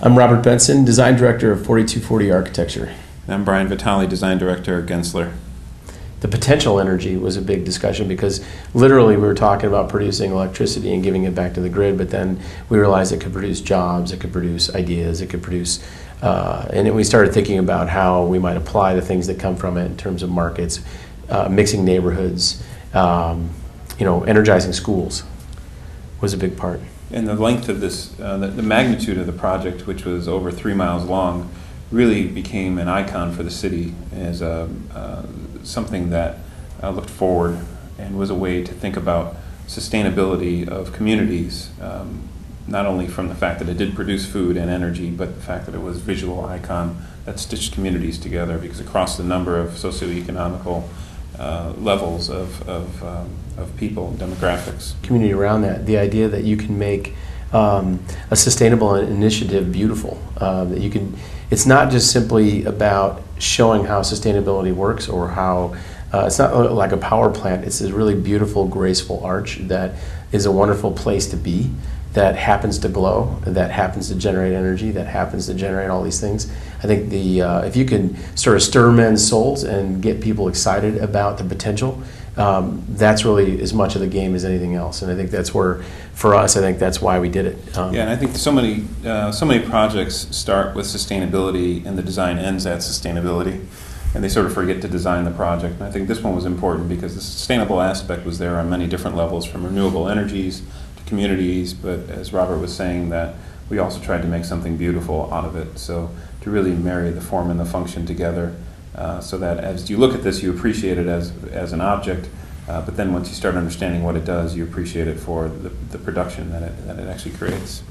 I'm Robert Benson, Design Director of 4240 Architecture. I'm Brian Vitale, Design Director at Gensler. The potential energy was a big discussion because literally we were talking about producing electricity and giving it back to the grid, but then we realized it could produce jobs, it could produce ideas, it could produce, and then we started thinking about how we might apply the things that come from it in terms of markets, mixing neighborhoods, energizing schools was a big part. And the length of this, the magnitude of the project, which was over 3 miles long, really became an icon for the city as something that looked forward and was a way to think about sustainability of communities, not only from the fact that it did produce food and energy, but the fact that it was a visual icon that stitched communities together, because across the number of socioeconomical levels of people and demographics. Community around that, the idea that you can make a sustainable initiative beautiful, that you can, it's not just simply about showing how sustainability works or how, it's not like a power plant, it's a really beautiful, graceful arch that is a wonderful place to be, that happens to glow, that happens to generate energy, that happens to generate all these things. I think if you can sort of stir men's souls and get people excited about the potential, that's really as much of the game as anything else. And I think that's where, for us, I think that's why we did it. Yeah, and I think so many projects start with sustainability and the design ends at sustainability, and they sort of forget to design the project. And I think this one was important because the sustainable aspect was there on many different levels, from renewable energies to communities, but as Robert was saying, that we also tried to make something beautiful out of it. So to really marry the form and the function together, so that as you look at this, you appreciate it as an object, but then once you start understanding what it does, you appreciate it for the production that it actually creates.